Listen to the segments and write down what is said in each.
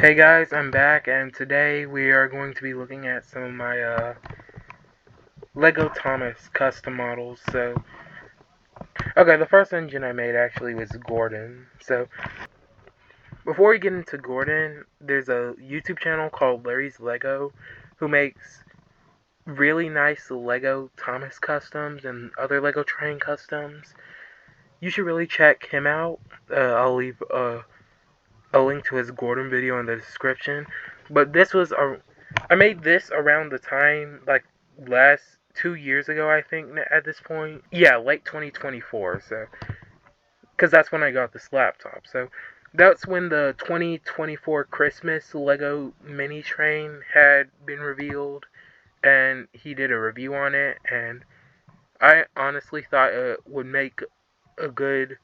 Hey guys, I'm back, and today we are going to be looking at some of my Lego Thomas custom models. Okay, the first engine I made actually was Gordon. So, before we get into Gordon, there's a YouTube channel called Larry's Lego who makes really nice Lego Thomas customs and other Lego train customs. You should really check him out. I'll leave a link to his Gordon video in the description. But I made this around the time, like, last 2 years ago, I think, at this point. Yeah, late 2024, so, because that's when I got this laptop. So, that's when the 2024 Christmas Lego mini train had been revealed, and he did a review on it, and I honestly thought it would make a good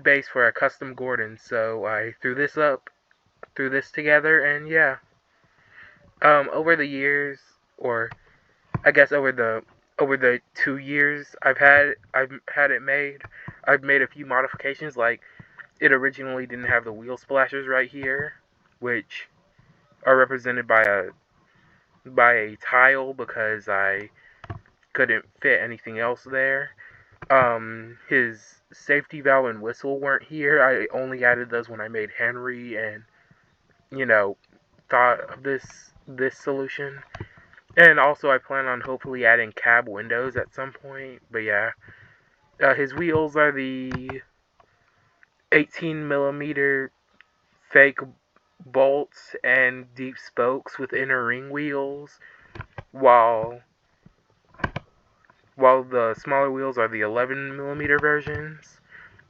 base for a custom Gordon, so I threw this together, and yeah. Over the years, or I guess over the 2 years I've had it made, I've made a few modifications. Like, it originally didn't have the wheel splashers right here, which are represented by a tile because I couldn't fit anything else there. His safety valve and whistle weren't here. I only added those when I made Henry and, you know, thought of this solution. And also, I plan on hopefully adding cab windows at some point. But yeah, his wheels are the 18mm fake bolts and deep spokes with inner ring wheels, while the smaller wheels are the 11mm versions.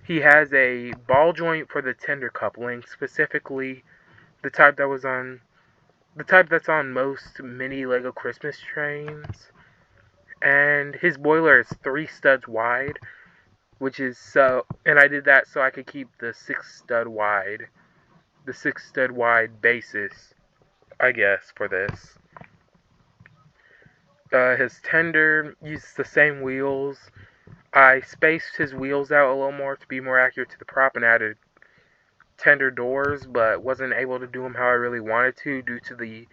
He has a ball joint for the tender coupling, specifically the type that's on most mini Lego Christmas trains. And his boiler is 3 studs wide, and I did that so I could keep the 6 stud wide basis, I guess, for this. His tender uses the same wheels. I spaced his wheels out a little more to be more accurate to the prop and added tender doors, but wasn't able to do them how I really wanted to due to the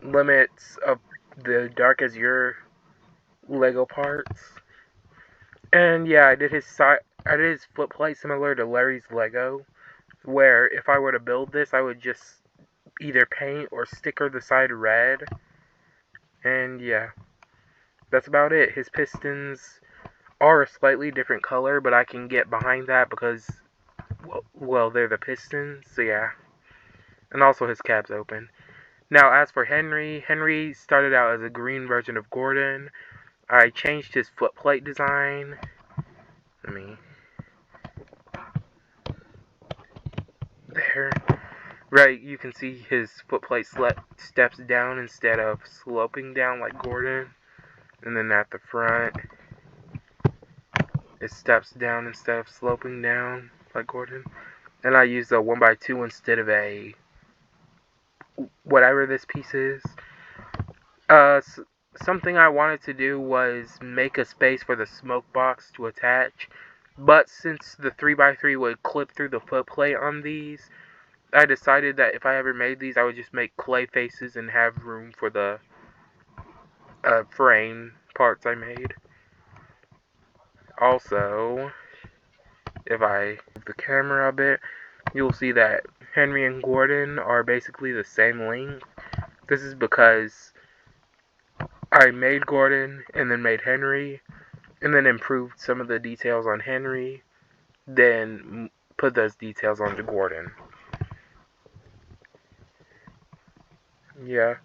limits of the Dark Azure Lego parts. And yeah, I did his foot plate similar to Larry's Lego, where if I were to build this, I would just either paint or sticker the side red. And yeah, that's about it. His pistons are a slightly different color, but I can get behind that because, well, they're the pistons, so yeah. And also his cab's open. Now, as for Henry started out as a green version of Gordon. I changed his footplate design. Let me... There. Right, you can see his footplate steps down instead of sloping down like Gordon. And then at the front, it steps down instead of sloping down like Gordon. And I used a 1x2 instead of a whatever this piece is. Something I wanted to do was make a space for the smoke box to attach. But since the 3x3 would clip through the footplate on these, I decided that if I ever made these, I would just make clay faces and have room for the frame parts I made. Also, if I move the camera a bit, you'll see that Henry and Gordon are basically the same length. This is because I made Gordon and then made Henry, and then improved some of the details on Henry, then put those details onto Gordon. Yeah.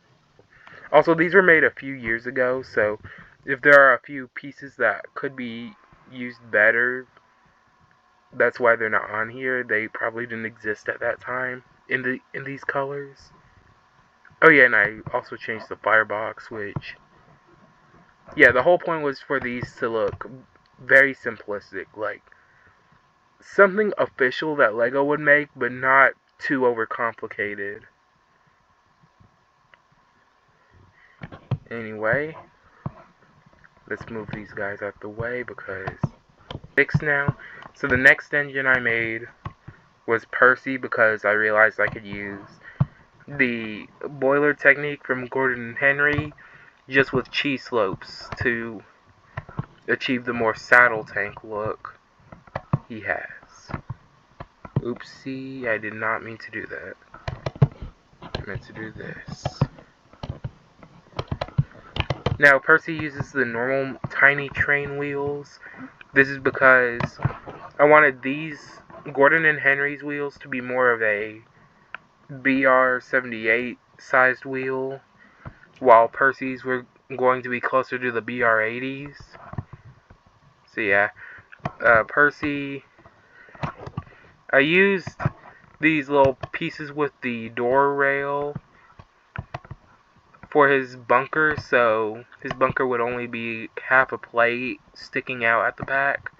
Also, these were made a few years ago, so if there are a few pieces that could be used better, that's why they're not on here. They probably didn't exist at that time in these colors. Oh yeah, and I also changed the firebox, which, yeah, the whole point was for these to look very simplistic, like something official that Lego would make, but not too overcomplicated. Anyway, let's move these guys out the way because it's fixed now. So the next engine I made was Percy, because I realized I could use the boiler technique from Gordon and Henry just with cheese slopes to achieve the more saddle tank look he has. Oopsie, I did not mean to do that. I meant to do this. Now, Percy uses the normal tiny train wheels. This is because I wanted these Gordon and Henry's wheels to be more of a BR78 sized wheel, while Percy's were going to be closer to the BR80s. So yeah, Percy, I used these little pieces with the door rail for his bunker, so his bunker would only be half a plate sticking out at the back.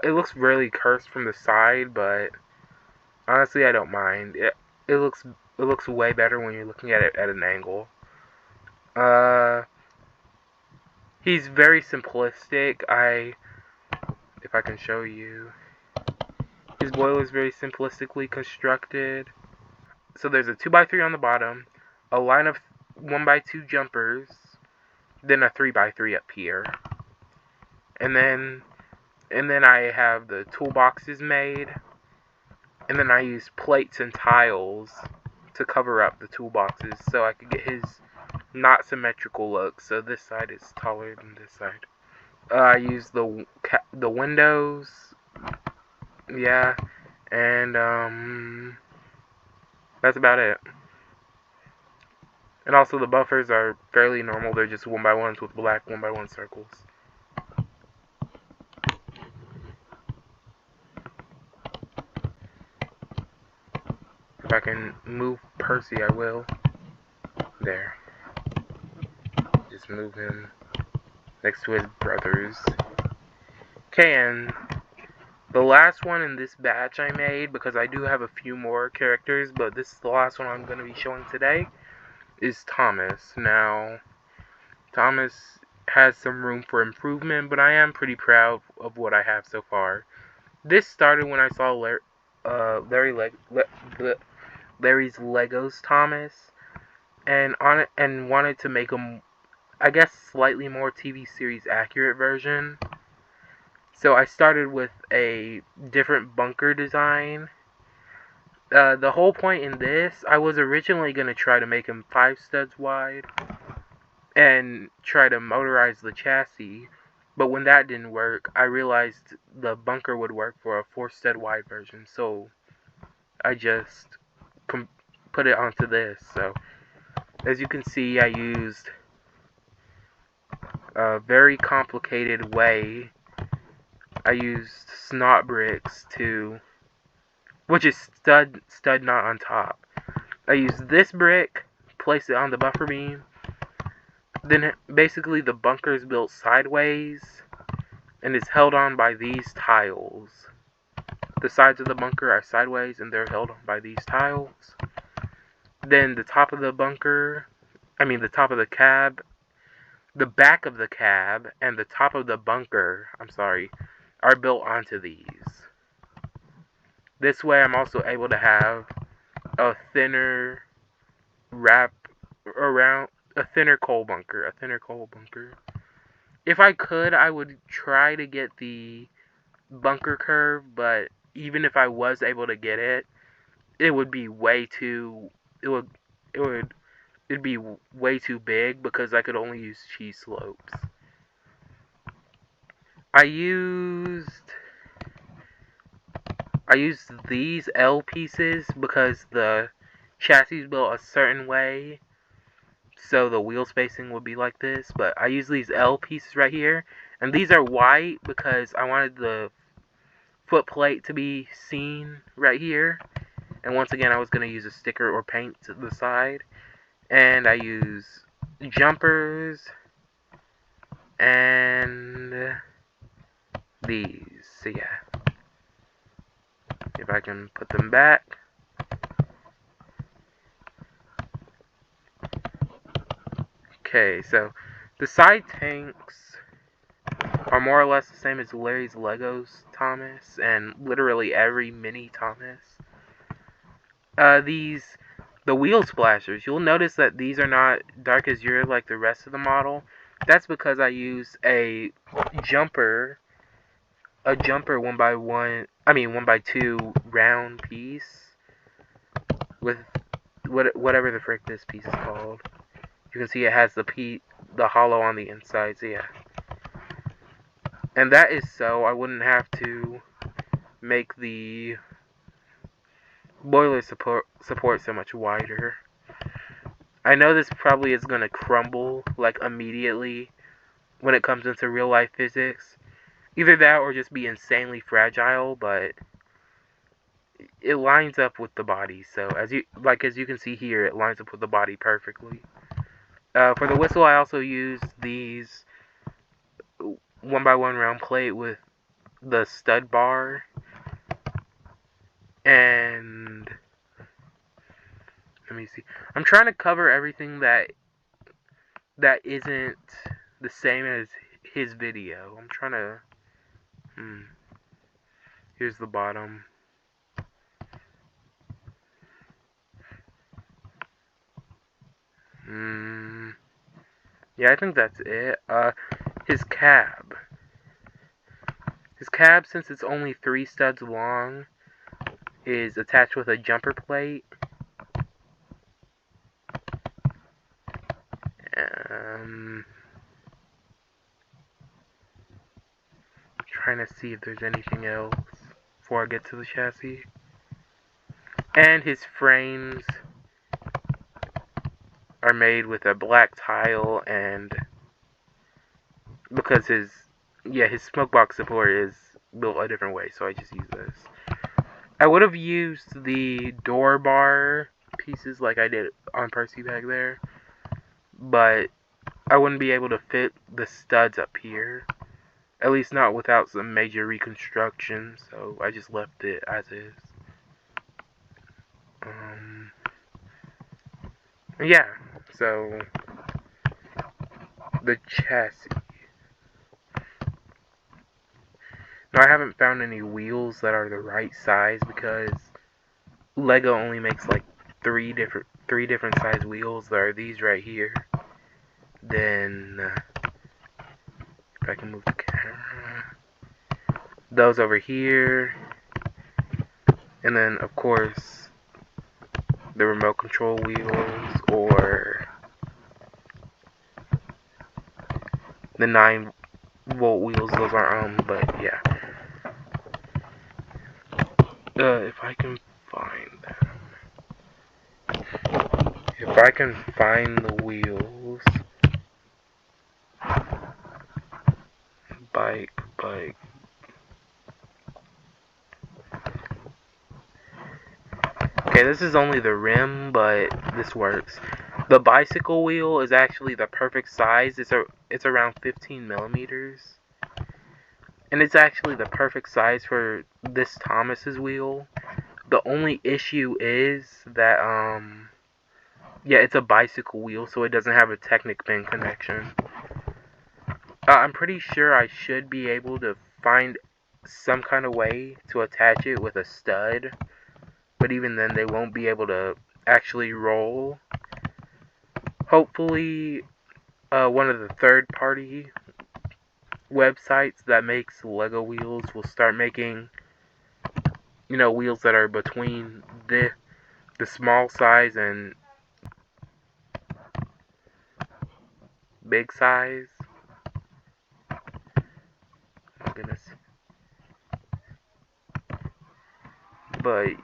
It looks really cursed from the side, but honestly, I don't mind. It looks way better when you're looking at it at an angle. He's very simplistic. If I can show you, his boiler is very simplistically constructed. So there's a 2x3 on the bottom, a line of 1x2 jumpers, then a 3x3 up here, and then I have the toolboxes made, and then I use plates and tiles to cover up the toolboxes so I could get his not symmetrical look. So this side is taller than this side. I use the windows, yeah, and that's about it. And also the buffers are fairly normal. They're just 1x1s with black 1x1 circles. If I can move Percy, I will. There. Just move him next to his brothers. Okay, and the last one in this batch I made, because I do have a few more characters, but this is the last one I'm going to be showing today, is Thomas. Now, Thomas has some room for improvement, but I am pretty proud of what I have so far. This started when I saw Larry's Legos Thomas, and wanted to make a, I guess, slightly more TV series accurate version. So I started with a different bunker design. The whole point in this, I was originally going to try to make him 5 studs wide and try to motorize the chassis, but when that didn't work, I realized the bunker would work for a 4 stud wide version, so I just put it onto this. So as you can see, I used a very complicated way. I used snot bricks which is stud knot on top. I used this brick, place it on the buffer beam, then basically the bunker is built sideways and is held on by these tiles. The sides of the bunker are sideways and they're held on by these tiles. Then the top of the bunker, the top of the cab, the back of the cab, and the top of the bunker, are built onto these. This way I'm also able to have a thinner wrap around, a thinner coal bunker. If I could, I would try to get the bunker curve, but even if I was able to get it, it would be way too, it'd be way too big because I could only use cheese slopes. I used these L pieces because the chassis is built a certain way, so the wheel spacing would be like this, but I use these L pieces right here, and these are white because I wanted the foot plate to be seen right here, and once again I was going to use a sticker or paint to the side, and I use jumpers, and these, so yeah, if I can put them back. Okay, so the side tanks are more or less the same as Larry's Legos Thomas and literally every mini Thomas. The wheel splashers, you'll notice that these are not dark azure like the rest of the model. That's because I use a jumper 1x2 round piece with whatever the frick this piece is called. You can see it has the hollow on the inside, so yeah. And that is so I wouldn't have to make the boiler support so much wider. I know this probably is going to crumble like immediately when it comes into real life physics. Either that or just be insanely fragile, but it lines up with the body. So as you can see here, it lines up with the body perfectly. For the whistle, I also used these 1x1 round plate with the stud bar, and let me see. I'm trying to cover everything that isn't the same as his video. I'm trying to. Here's the bottom. Yeah, I think that's it. His cab. His cab, since it's only 3 studs long, is attached with a jumper plate. Trying to see if there's anything else before I get to the chassis. And his frames are made with a black tile, and because his smoke box support is built a different way, so I just use this. I would have used the door bar pieces like I did on Percy back there, but I wouldn't be able to fit the studs up here. At least not without some major reconstruction, so I just left it as is. Yeah, so the chassis. Now I haven't found any wheels that are the right size because Lego only makes like three different size wheels. There are these right here. Then if I can move the camera, those over here, and then of course the remote control wheels or the 9-volt wheels. Those are but yeah. If I can find them. If I can find the wheels. Bike. Okay, this is only the rim, but this works. The bicycle wheel is actually the perfect size. It's around 15 millimeters. And it's actually the perfect size for this Thomas's wheel. The only issue is that, it's a bicycle wheel, so it doesn't have a Technic pin connection. I'm pretty sure I should be able to find some kind of way to attach it with a stud. But even then, they won't be able to actually roll. Hopefully, one of the third-party websites that makes Lego wheels will start making, wheels that are between the small size and big size. Oh, goodness. But